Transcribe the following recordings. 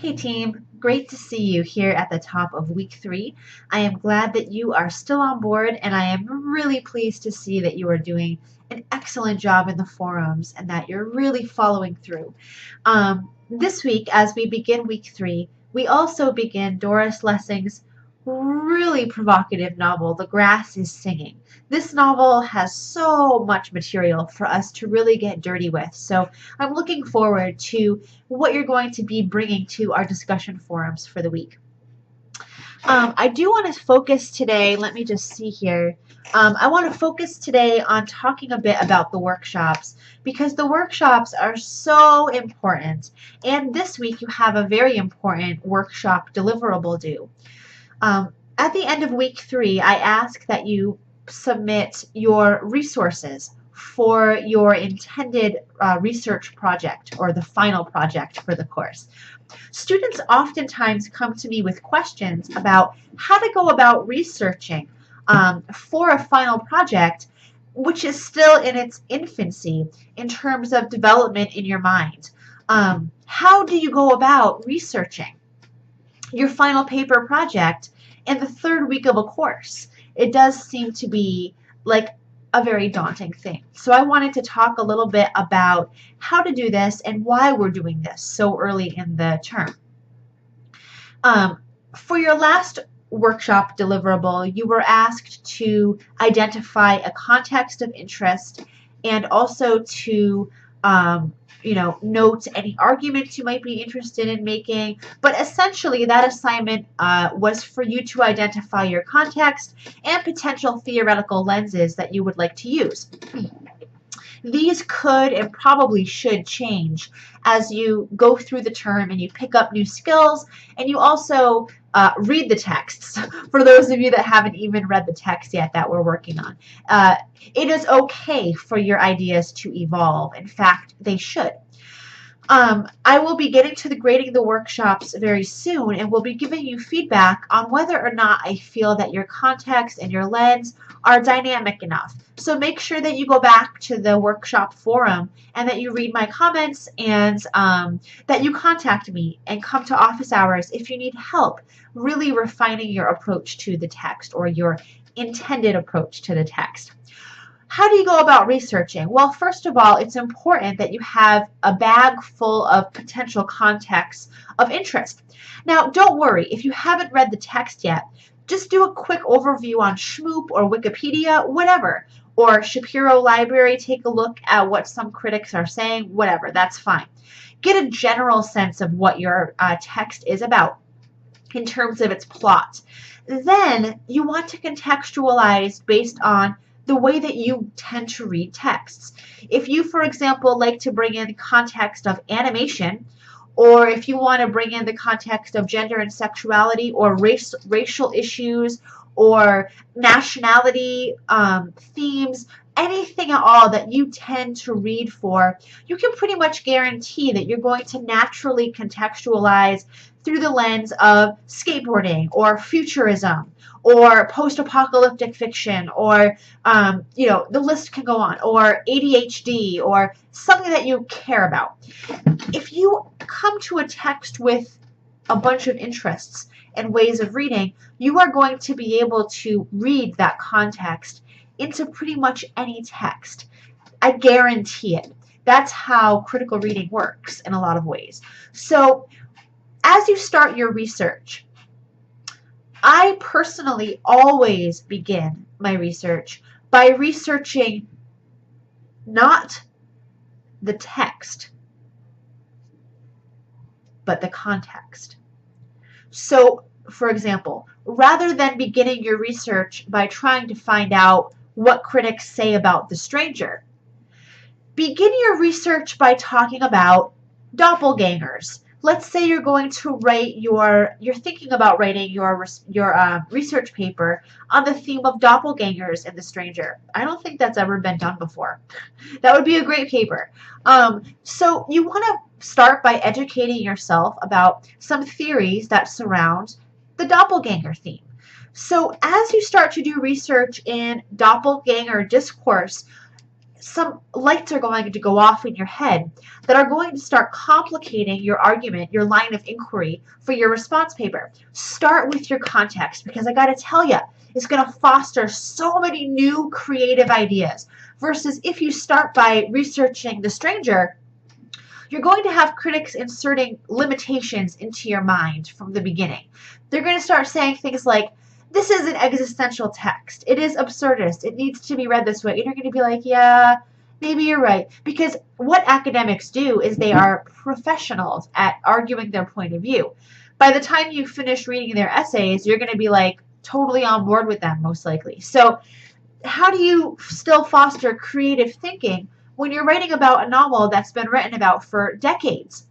Hey team, great to see you here at the top of week 3. I am glad that you are still on board, and I am really pleased to see that you are doing an excellent job in the forums and that you're really following through. This week, as we begin week 3, we also begin Doris Lessing's really provocative novel, The Grass is Singing. This novel has so much material for us to really get dirty with, so I'm looking forward to what you're going to be bringing to our discussion forums for the week. I do want to focus today, let me just see here. I want to focus today on talking a bit about the workshops because the workshops are so important. And this week you have a very important workshop deliverable due. At the end of week 3, I ask that you submit your resources for your intended research project or the final project for the course. Students oftentimes come to me with questions about how to go about researching for a final project which is still in its infancy in terms of development in your mind. How do you go about researching your final paper project in the 3rd week of a course? It does seem to be like a very daunting thing. So I wanted to talk a little bit about how to do this and why we're doing this so early in the term. For your last workshop deliverable, you were asked to identify a context of interest and also to note any arguments you might be interested in making. But essentially, that assignment was for you to identify your context and potential theoretical lenses that you would like to use. These could and probably should change as you go through the term and you pick up new skills and you also read the texts. For those of you that haven't even read the text yet that we're working on, it is okay for your ideas to evolve. In fact, they should. I will be getting to the grading the workshops very soon and will be giving you feedback on whether or not I feel that your context and your lens are dynamic enough. So make sure that you go back to the workshop forum and that you read my comments and that you contact me and come to office hours if you need help really refining your approach to the text or your intended approach to the text. How do you go about researching? Well, first of all, it's important that you have a bag full of potential contexts of interest. Now, don't worry, if you haven't read the text yet, just do a quick overview on Shmoop or Wikipedia, whatever, or Shapiro Library, take a look at what some critics are saying, whatever, that's fine. Get a general sense of what your text is about in terms of its plot. Then you want to contextualize based on the way that you tend to read texts. If you, for example, like to bring in context of animation, or if you want to bring in the context of gender and sexuality, or racial issues, or nationality themes, anything at all that you tend to read for, you can pretty much guarantee that you're going to naturally contextualize through the lens of skateboarding or futurism or post-apocalyptic fiction, or the list can go on, or ADHD, or something that you care about. If you come to a text with a bunch of interests and ways of reading, you are going to be able to read that context into pretty much any text. I guarantee it. That's how critical reading works in a lot of ways. So as you start your research, I personally always begin my research by researching not the text, but the context. So, for example, rather than beginning your research by trying to find out what critics say about The Stranger, begin your research by talking about doppelgangers. Let's say you're going to write you're thinking about writing your research paper on the theme of doppelgangers in The Stranger. I don't think that's ever been done before. That would be a great paper. So you want to start by educating yourself about some theories that surround the doppelganger theme. So as you start to do research in doppelganger discourse, some lights are going to go off in your head that are going to start complicating your argument, your line of inquiry for your response paper. Start with your context, because I got to tell you, it's going to foster so many new creative ideas. Versus if you start by researching the stranger, you're going to have critics inserting limitations into your mind from the beginning. They're going to start saying things like, this is an existential text. It is absurdist. It needs to be read this way. And you're going to be like, yeah, maybe you're right. Because what academics do is they are professionals at arguing their point of view. By the time you finish reading their essays, you're going to be like totally on board with them, most likely. So how do you still foster creative thinking when you're writing about a novel that's been written about for decades,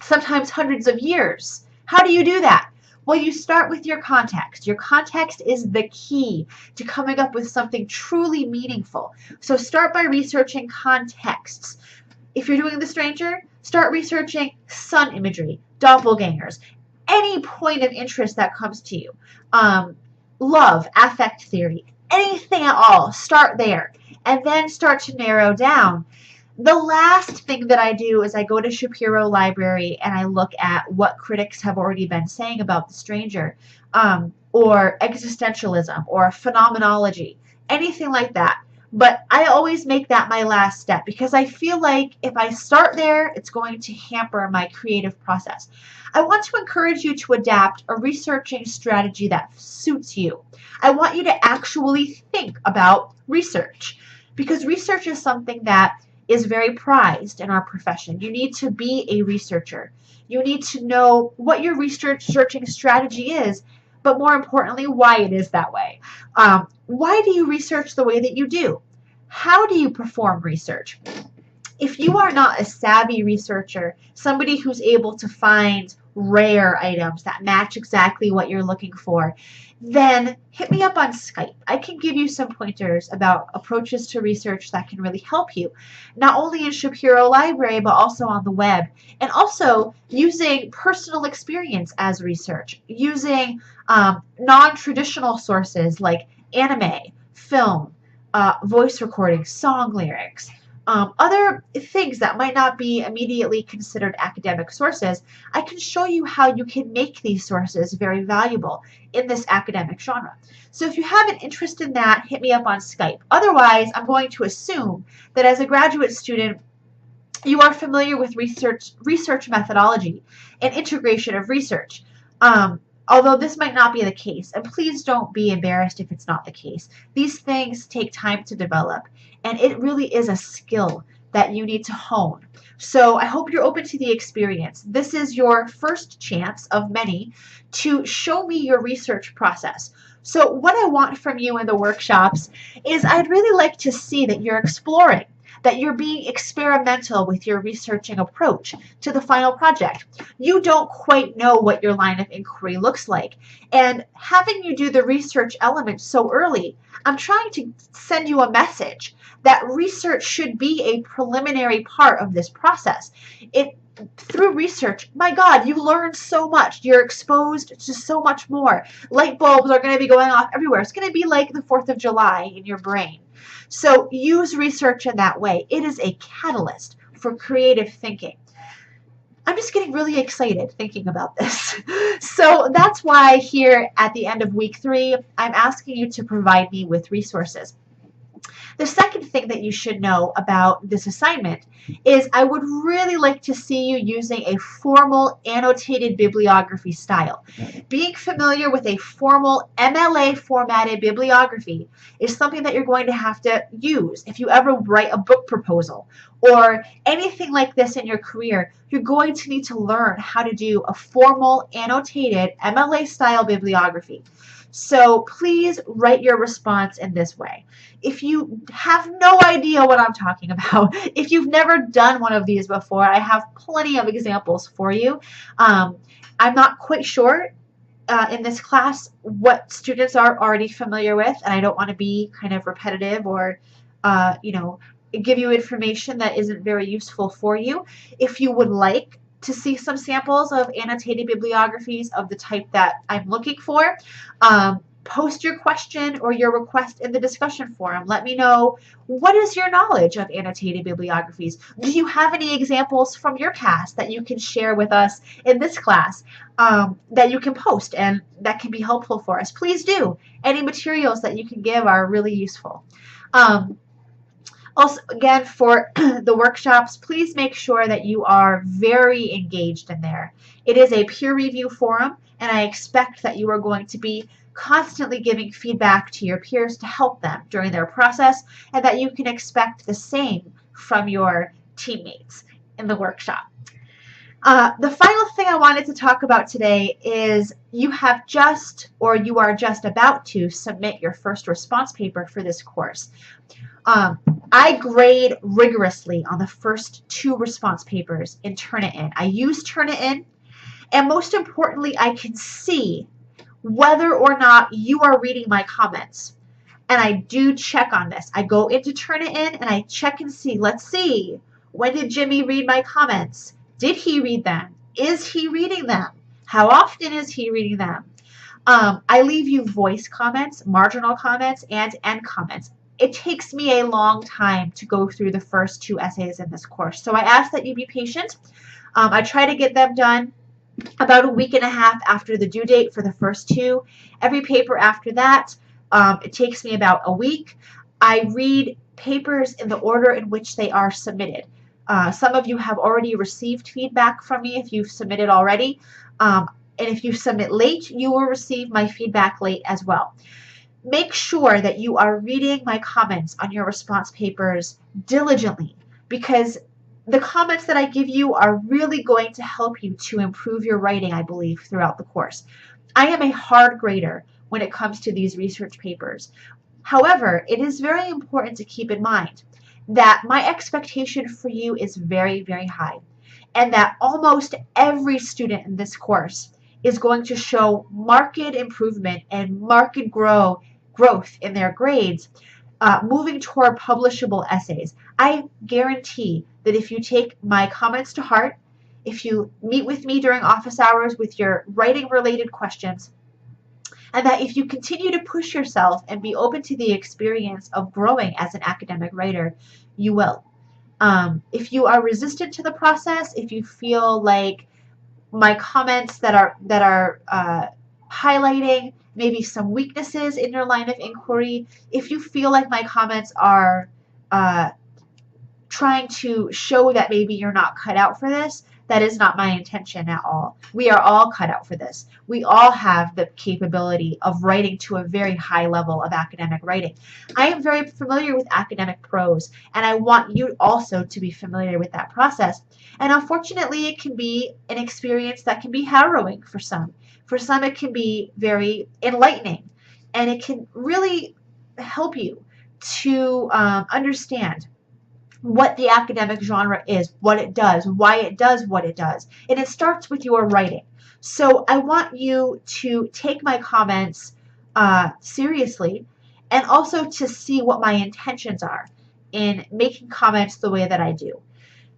sometimes hundreds of years? How do you do that? Well, you start with your context. Your context is the key to coming up with something truly meaningful. So start by researching contexts. If you're doing The Stranger, start researching sun imagery, doppelgangers, any point of interest that comes to you. Love, affect theory, anything at all, start there. And then start to narrow down. The last thing that I do is I go to Shapiro Library and I look at what critics have already been saying about The Stranger, or existentialism, or phenomenology, anything like that. But I always make that my last step, because I feel like if I start there, it's going to hamper my creative process. I want to encourage you to adapt a researching strategy that suits you. I want you to actually think about research, because research is something that is very prized in our profession. You need to be a researcher. You need to know what your researching strategy is, but more importantly, why it is that way. Why do you research the way that you do? How do you perform research? If you are not a savvy researcher, somebody who's able to find rare items that match exactly what you're looking for, then hit me up on Skype. I can give you some pointers about approaches to research that can really help you, not only in Shapiro Library, but also on the web, and also using personal experience as research, using non-traditional sources like anime, film, voice recordings, song lyrics, other things that might not be immediately considered academic sources. I can show you how you can make these sources very valuable in this academic genre. So if you have an interest in that, hit me up on Skype. Otherwise, I'm going to assume that as a graduate student, you are familiar with research methodology and integration of research. Although this might not be the case, and please don't be embarrassed if it's not the case. These things take time to develop, and it really is a skill that you need to hone. So I hope you're open to the experience. This is your first chance of many to show me your research process. So what I want from you in the workshops is I'd really like to see that you're exploring, that you're being experimental with your researching approach to the final project. You don't quite know what your line of inquiry looks like. And having you do the research element so early, I'm trying to send you a message that research should be a preliminary part of this process. Through research, my God, you learn so much. You're exposed to so much more. Light bulbs are going to be going off everywhere. It's going to be like the 4th of July in your brain. So use research in that way. It is a catalyst for creative thinking. I'm just getting really excited thinking about this. So that's why here at the end of week 3, I'm asking you to provide me with resources. The second thing that you should know about this assignment is I would really like to see you using a formal annotated bibliography style. Being familiar with a formal MLA formatted bibliography is something that you're going to have to use if you ever write a book proposal or anything like this in your career. You're going to need to learn how to do a formal annotated MLA style bibliography. So please write your response in this way. If you have no idea what I'm talking about, if you've never done one of these before, I have plenty of examples for you. I'm not quite sure in this class what students are already familiar with, and I don't want to be kind of repetitive or, give you information that isn't very useful for you. If you would like to see some samples of annotated bibliographies of the type that I'm looking for, Post your question or your request in the discussion forum. Let me know, what is your knowledge of annotated bibliographies? Do you have any examples from your past that you can share with us in this class that you can post and that can be helpful for us? Please do. Any materials that you can give are really useful. Also, again, for the workshops, please make sure that you are very engaged in there. It is a peer review forum, and I expect that you are going to be constantly giving feedback to your peers to help them during their process, and that you can expect the same from your teammates in the workshop. The final thing I wanted to talk about today is you have just, or you are just about to submit your first response paper for this course. I grade rigorously on the first 2 response papers in Turnitin. I use Turnitin, and most importantly, I can see whether or not you are reading my comments. And I do check on this. I go into Turnitin and I check and see. Let's see. When did Jimmy read my comments? Did he read them? Is he reading them? How often is he reading them? I leave you voice comments, marginal comments, and end comments. It takes me a long time to go through the first 2 essays in this course. So I ask that you be patient. I try to get them done about a week and a half after the due date for the first 2. Every paper after that, it takes me about a week. I read papers in the order in which they are submitted. Some of you have already received feedback from me if you've submitted already. And if you submit late, you will receive my feedback late as well. Make sure that you are reading my comments on your response papers diligently, because the comments that I give you are really going to help you to improve your writing, I believe, throughout the course. I am a hard grader when it comes to these research papers. However, it is very important to keep in mind that my expectation for you is very, very high, and that almost every student in this course is going to show marked improvement and marked growth in their grades, moving toward publishable essays. I guarantee that if you take my comments to heart, if you meet with me during office hours with your writing-related questions, and that if you continue to push yourself and be open to the experience of growing as an academic writer, you will. If you are resistant to the process, if you feel like my comments that are highlighting maybe some weaknesses in your line of inquiry, if you feel like my comments are trying to show that maybe you're not cut out for this, that is not my intention at all. We are all cut out for this. We all have the capability of writing to a very high level of academic writing. I am very familiar with academic prose, and I want you also to be familiar with that process. And unfortunately, it can be an experience that can be harrowing for some. For some, it can be very enlightening, and it can really help you to understand what the academic genre is, what it does, why it does what it does. And it starts with your writing. So I want you to take my comments seriously, and also to see what my intentions are in making comments the way that I do.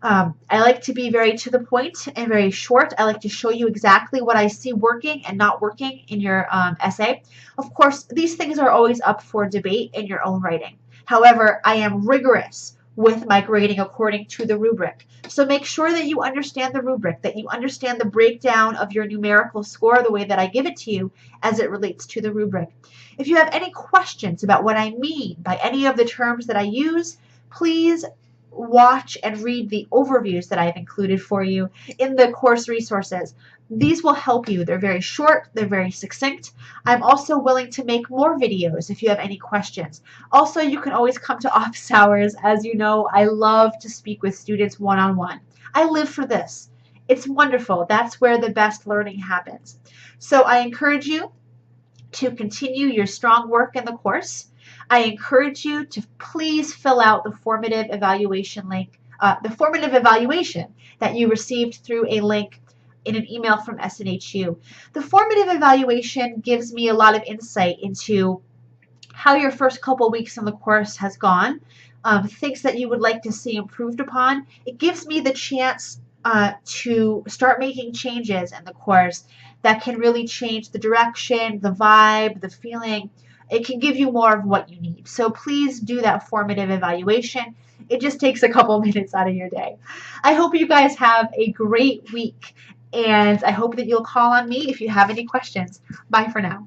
I like to be very to the point and very short. I like to show you exactly what I see working and not working in your essay. Of course, these things are always up for debate in your own writing. However, I am rigorous with my grading according to the rubric. So make sure that you understand the rubric, that you understand the breakdown of your numerical score the way that I give it to you as it relates to the rubric. If you have any questions about what I mean by any of the terms that I use, please watch and read the overviews that I've included for you in the course resources. These will help you. They're very short, they're very succinct. I'm also willing to make more videos if you have any questions. Also, you can always come to office hours. As you know, I love to speak with students one-on-one. I live for this. It's wonderful. That's where the best learning happens. So I encourage you to continue your strong work in the course. I encourage you to please fill out the formative evaluation link, the formative evaluation that you received through a link in an email from SNHU. The formative evaluation gives me a lot of insight into how your first couple weeks in the course has gone, things that you would like to see improved upon. It gives me the chance to start making changes in the course that can really change the direction, the vibe, the feeling. It can give you more of what you need. So please do that formative evaluation. It just takes a couple minutes out of your day. I hope you guys have a great week, and I hope that you'll call on me if you have any questions. Bye for now.